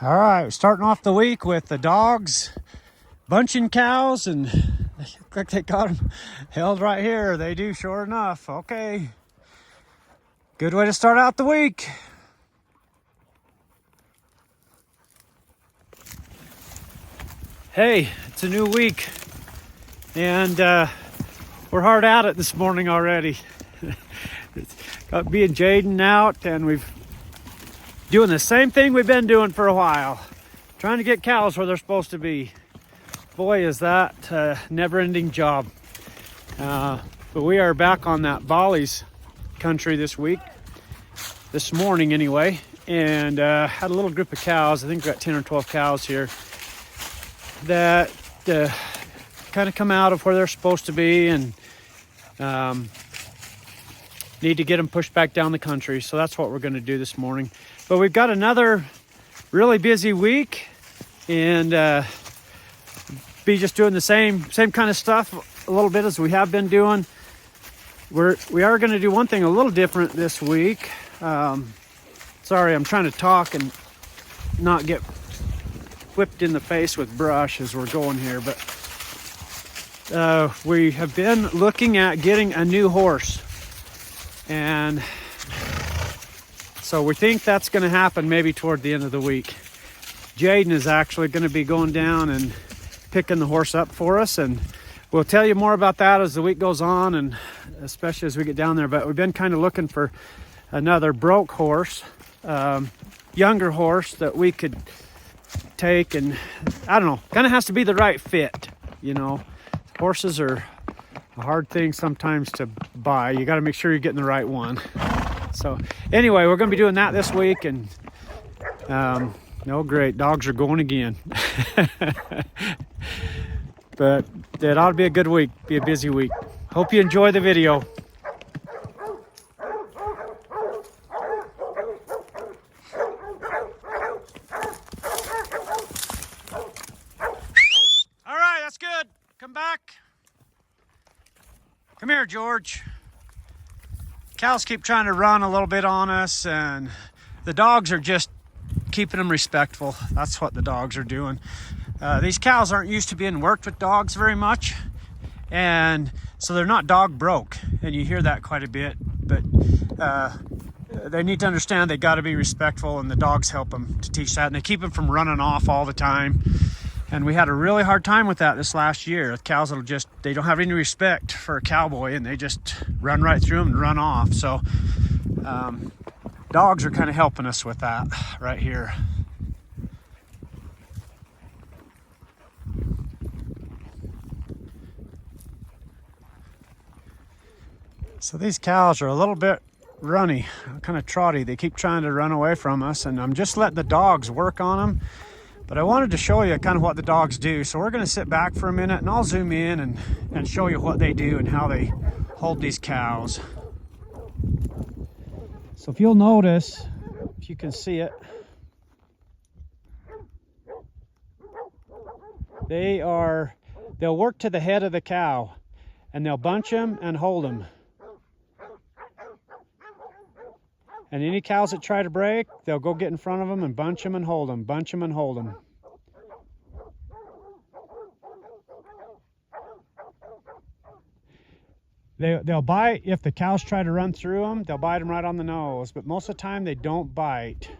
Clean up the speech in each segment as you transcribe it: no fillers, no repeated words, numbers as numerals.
All right, we're starting off the week with the dogs bunching cows, and they look like they got them held right here. They do, sure enough. Okay, good way to start out the week. Hey, it's a new week, and we're hard at it this morning already. Got me and Jaden out, and we've doing the same thing we've been doing for a while, trying to get cows where they're supposed to be. Boy, is that a never-ending job. But we are back on that Bollies country this morning anyway, and had a little group of cows. I think we've got 10 or 12 cows here that kind of come out of where they're supposed to be, and need to get them pushed back down the country. So that's what we're going to do this morning. But we've got another really busy week, and be just doing the same kind of stuff a little bit as we have been doing. We are going to do one thing a little different this week. Sorry, I'm trying to talk and not get whipped in the face with brush as we're going here, but we have been looking at getting a new horse, and so we think that's going to happen maybe toward the end of the week. Jaden is actually going to be going down and picking the horse up for us, and we'll tell you more about that as the week goes on, and especially as we get down there. But we've been kind of looking for another broke horse, younger horse that we could take, and I don't know, kind of has to be the right fit, you know. Horses are a hard thing sometimes to buy. You got to make sure you're getting the right one. So anyway, we're going to be doing that this week, and no, great, dogs are going again. But it ought to be a good week, be a busy week. Hope you enjoy the video. All right, that's good. Come back. Come here, George. Cows keep trying to run a little bit on us, and the dogs are just keeping them respectful. That's what the dogs are doing. These cows aren't used to being worked with dogs very much, and so they're not dog broke, and you hear that quite a bit, but they need to understand they got to be respectful, and the dogs help them to teach that, and they keep them from running off all the time. And we had a really hard time with that this last year. The cows will just, they don't have any respect for a cowboy, and they just run right through them and run off. So dogs are kind of helping us with that right here. So these cows are a little bit runny, kind of trotty. They keep trying to run away from us, and I'm just letting the dogs work on them. But I wanted to show you kind of what the dogs do. So we're going to sit back for a minute, and I'll zoom in and show you what they do and how they hold these cows. So if you'll notice, if you can see it, they'll work to the head of the cow, and they'll bunch them and hold them. And any cows that try to break, they'll go get in front of them and bunch them and hold them, bunch them and hold them. They'll bite. If the cows try to run through them, they'll bite them right on the nose, but most of the time they don't bite.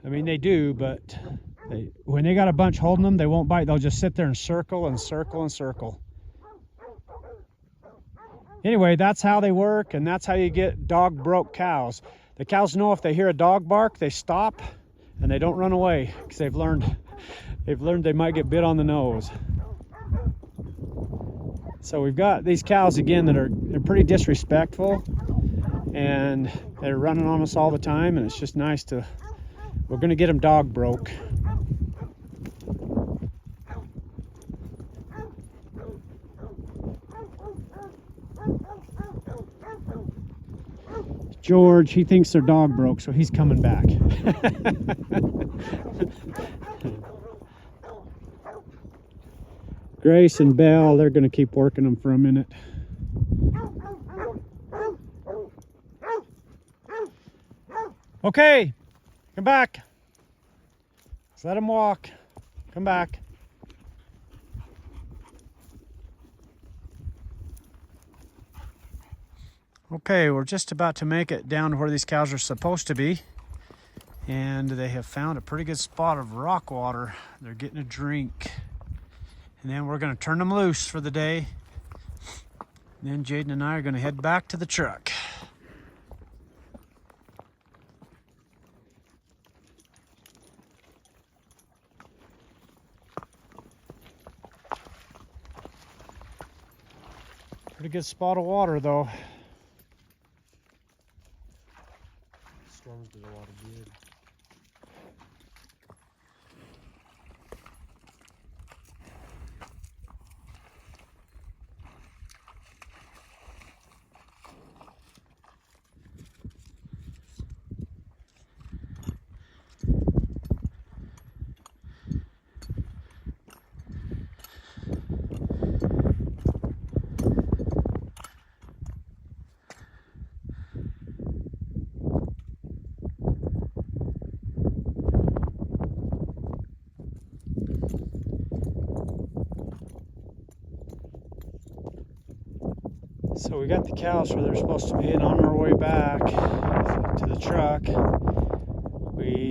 I mean, they do, but when they got a bunch holding them, they won't bite. They'll just sit there and circle and circle and circle. Anyway, that's how they work, and that's how you get dog broke cows. The cows know if they hear a dog bark, they stop and they don't run away, because they've learned they might get bit on the nose. So we've got these cows again that they're pretty disrespectful, and they're running on us all the time, and it's just nice we're going to get them dog broke. George, he thinks they're dog broke, so he's coming back. Grace and Belle, they're going to keep working them for a minute. Okay, come back. Let him walk. Come back. Okay, we're just about to make it down to where these cows are supposed to be. And they have found a pretty good spot of rock water. They're getting a drink. And then we're gonna turn them loose for the day. And then Jaden and I are gonna head back to the truck. Pretty good spot of water though. Storms did a lot of good. So we got the cows where they're supposed to be, and on our way back to the truck, we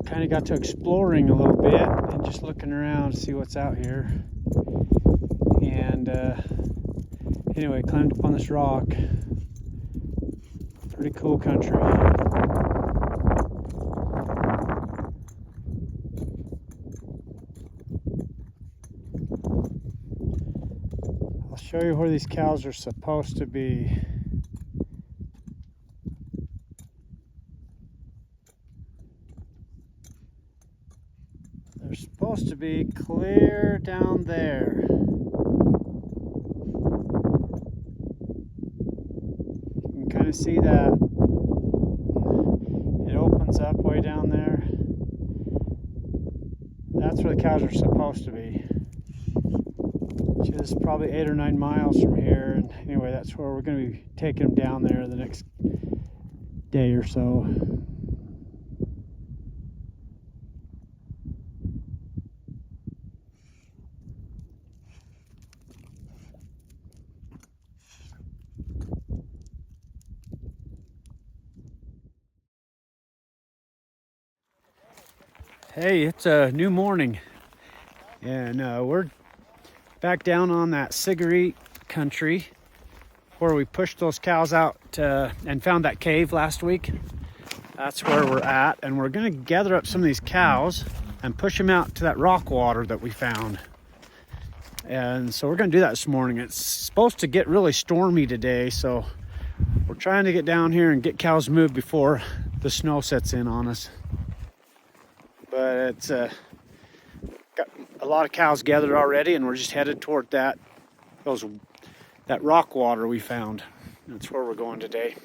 kind of got to exploring a little bit and just looking around to see what's out here. And anyway, climbed up on this rock. Pretty cool country. Show you where these cows are supposed to be. They're supposed to be clear down there. You can kind of see that. It opens up way down there. That's where the cows are supposed to be. Which is probably 8 or 9 miles from here. And anyway, that's where we're going to be taking them down there the next day or so. Hey, it's a new morning, and we're back down on that cigarette country where we pushed those cows out and found that cave last week. That's where we're at, and we're gonna gather up some of these cows and push them out to that rock water that we found. And so we're gonna do that this morning. It's supposed to get really stormy today, so we're trying to get down here and get cows moved before the snow sets in on us. But it's got a lot of cows gathered already, and we're just headed toward that rock water we found. That's where we're going today.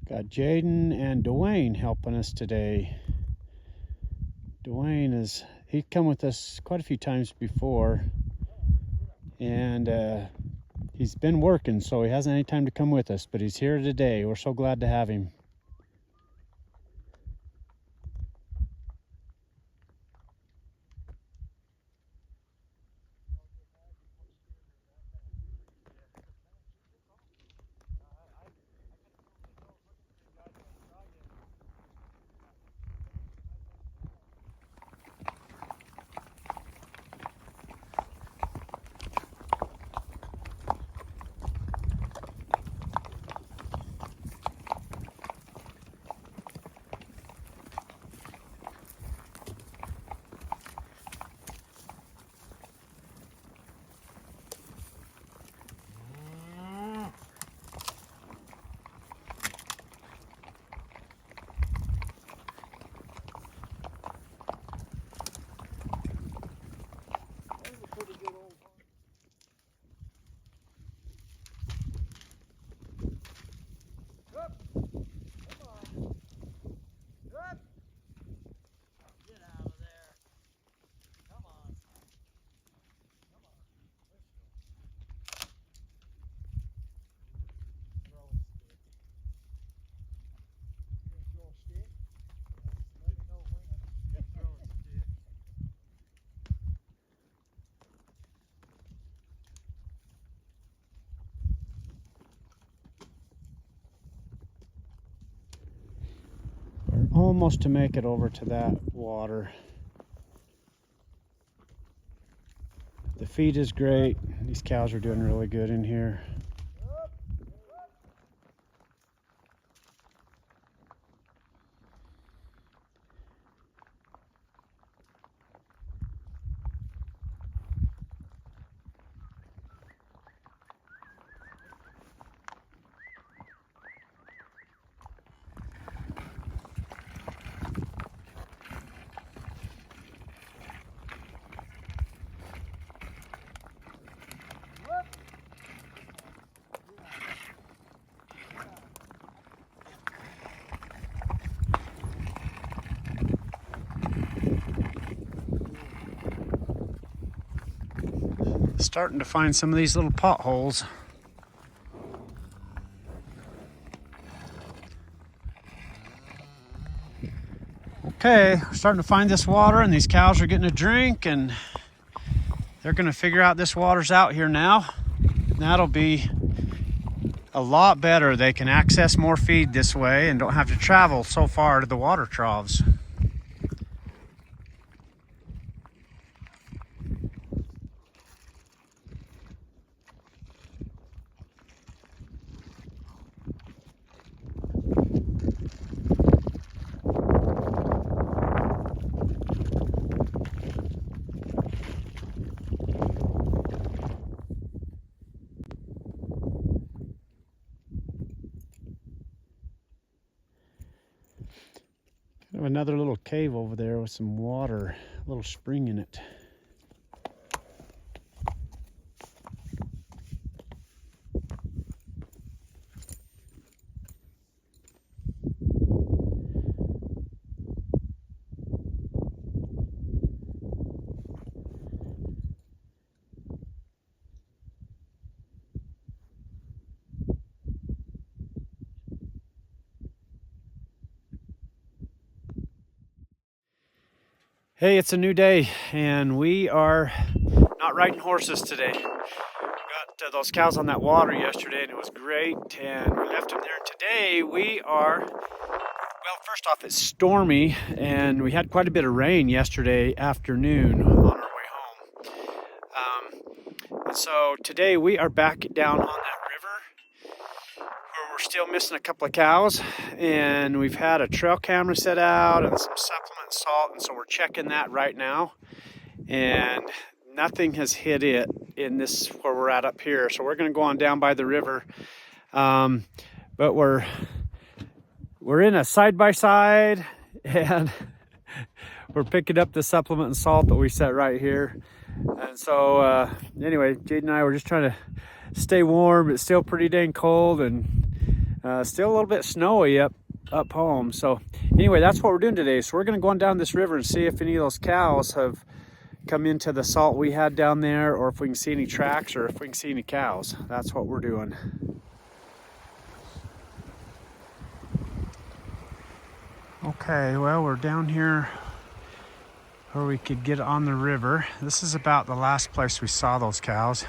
Got Jaden and Dwayne helping us today. Dwayne he's come with us quite a few times before, and he's been working, so he hasn't any time to come with us, but he's here today. We're so glad to have him. almost to make it over to that water. The feed is great. These cows are doing really good in here. Starting to find some of these little potholes. Okay, we're starting to find this water, and these cows are getting a drink, and they're gonna figure out this water's out here now. And that'll be a lot better. They can access more feed this way and don't have to travel so far to the water troughs. Another little cave over there with some water, a little spring in it. Hey, it's a new day, and we are not riding horses today. We got those cows on that water yesterday, and it was great, and we left them there. Today, we are, well, first off, it's stormy, and we had quite a bit of rain yesterday afternoon on our way home. And so today, we are back down on that river, where we're still missing a couple of cows, and we've had a trail camera set out and some supplement salt, and so we're checking that right now, and nothing has hit it in this where we're at up here. So we're going to go on down by the river, but we're in a side-by-side, and we're picking up the supplement and salt that we set right here. And so anyway, Jade and I were just trying to stay warm. It's still pretty dang cold, and still a little bit snowy up home. So anyway, that's what we're doing today. So we're going to go on down this river and see if any of those cows have come into the salt we had down there, or if we can see any tracks, or if we can see any cows. That's what we're doing. Okay, well, we're down here where we could get on the river. This is about the last place we saw those cows.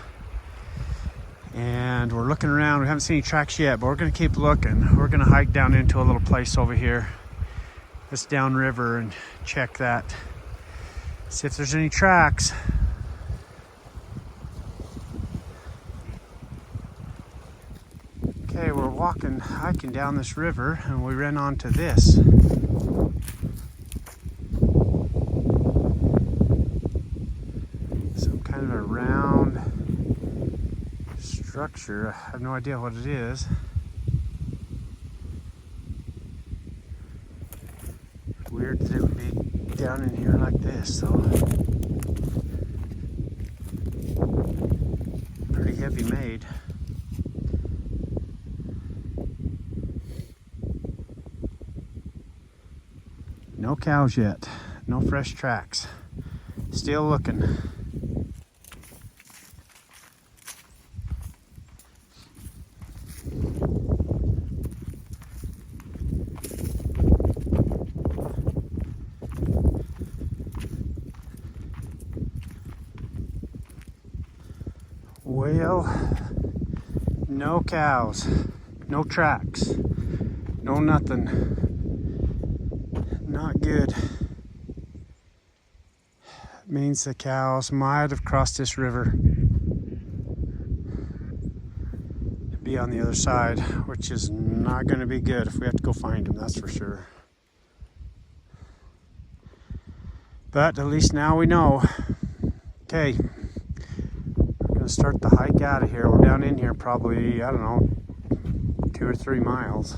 And we're looking around. We haven't seen any tracks yet, but we're going to keep looking. We're going to hike down into a little place over here, this downriver, and check that. See if there's any tracks. Okay, we're hiking down this river, and we ran onto this. Some kind of a round structure. I have no idea what it is. Weird that it would be down in here like this, though. Pretty heavy made. No cows yet. No fresh tracks. Still looking. Well, no cows, no tracks, no nothing. not good. Means the cows might have crossed this river. Be on the other side, which is not going to be good if we have to go find them, that's for sure. But at least now we know. Okay, we're going to start the hike out of here. We're down in here probably, I don't know, 2 or 3 miles.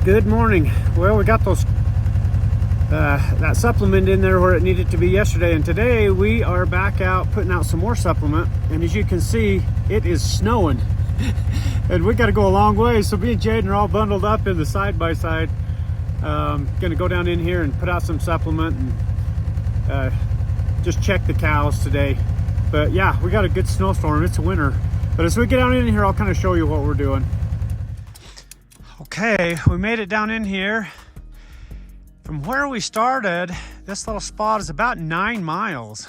Good morning. Well, we got those that supplement in there where it needed to be yesterday, and today we are back out putting out some more supplement. And as you can see, it is snowing, and we got to go a long way. So me and Jaden are all bundled up in the side by side. Gonna go down in here and put out some supplement and just check the cows today. But yeah, we got a good snowstorm. It's winter, but as we get down in here, I'll kind of show you what we're doing. Okay, we made it down in here. From where we started, this little spot is about 9 miles.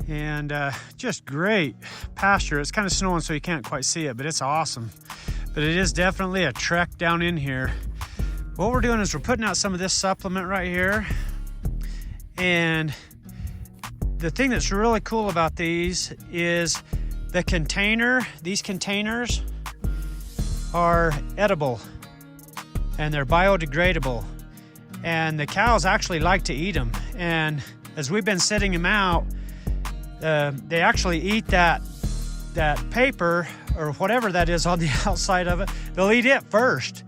And just great pasture. It's kind of snowing, so you can't quite see it, but it's awesome. But it is definitely a trek down in here. What we're doing is we're putting out some of this supplement right here. And the thing that's really cool about these is the container, these containers are edible and they're biodegradable, and the cows actually like to eat them. And as we've been setting them out, they actually eat that paper or whatever that is on the outside of it. They'll eat it first,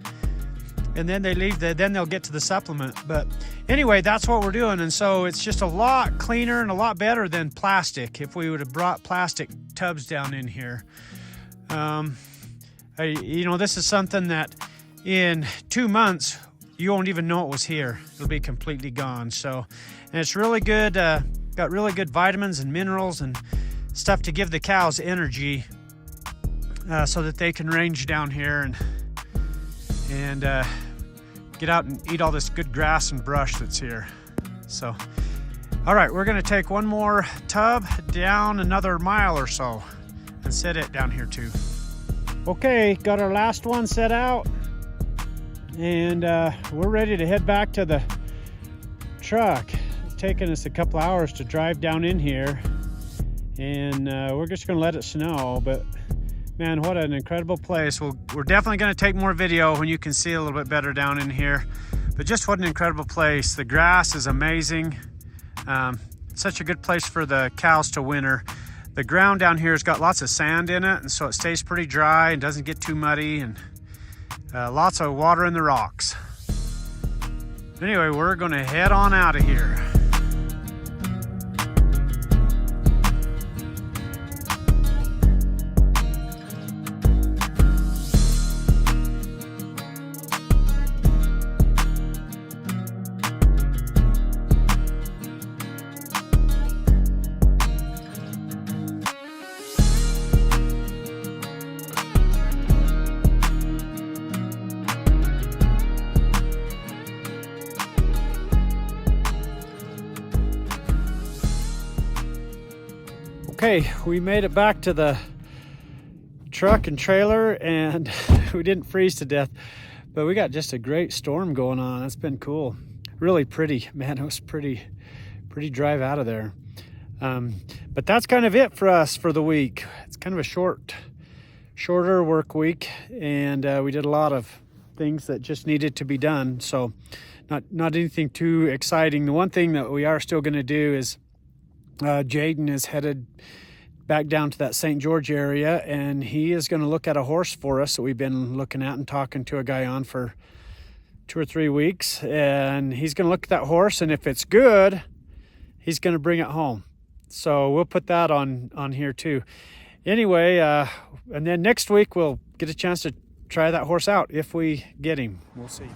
and then they leave then they'll get to the supplement. But anyway, that's what we're doing. And so it's just a lot cleaner and a lot better than plastic. If we would have brought plastic tubs down in here, you know, this is something that in 2 months, you won't even know it was here. It'll be completely gone. So, and it's really good, got really good vitamins and minerals and stuff to give the cows energy so that they can range down here and get out and eat all this good grass and brush that's here. So, all right, we're gonna take one more tub down another mile or so and set it down here too. Okay, got our last one set out, and we're ready to head back to the truck. It's taken us a couple hours to drive down in here, and we're just gonna let it snow. But man, what an incredible place. We're definitely gonna take more video when you can see a little bit better down in here. But just what an incredible place. The grass is amazing. Such a good place for the cows to winter. The ground down here has got lots of sand in it, and so it stays pretty dry and doesn't get too muddy, and lots of water in the rocks. Anyway, we're gonna head on out of here. Okay, we made it back to the truck and trailer, and we didn't freeze to death, but we got just a great storm going on. It's been cool. Really pretty, man. It was pretty drive out of there. But that's kind of it for us for the week. It's kind of a shorter work week, and we did a lot of things that just needed to be done. So not anything too exciting. The one thing that we are still going to do is Jaden is headed back down to that St. George area, and he is going to look at a horse for us that we've been looking at and talking to a guy on for 2 or 3 weeks. And he's going to look at that horse, and if it's good, he's going to bring it home. So we'll put that on here too. Anyway, and then next week we'll get a chance to try that horse out if we get him. We'll see.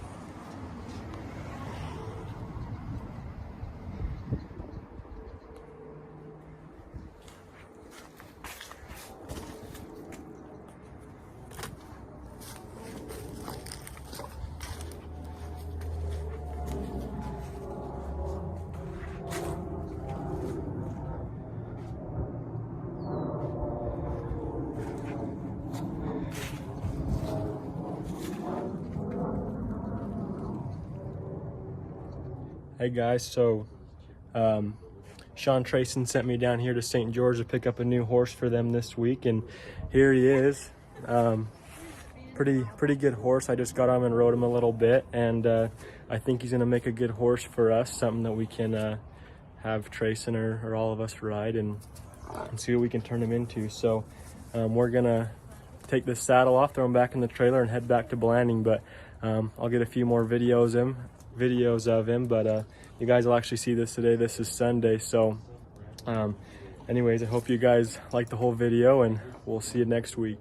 Hey guys, so Sean Trayson sent me down here to St. George to pick up a new horse for them this week, and here he is. Pretty good horse. I just got him and rode him a little bit, and I think he's gonna make a good horse for us, something that we can have Trayson or all of us ride and see what we can turn him into. So we're gonna take this saddle off, throw him back in the trailer, and head back to Blanding. But I'll get a few more videos of him, but you guys will actually see this today. This is Sunday. So anyways, I hope you guys like the whole video, and we'll see you next week.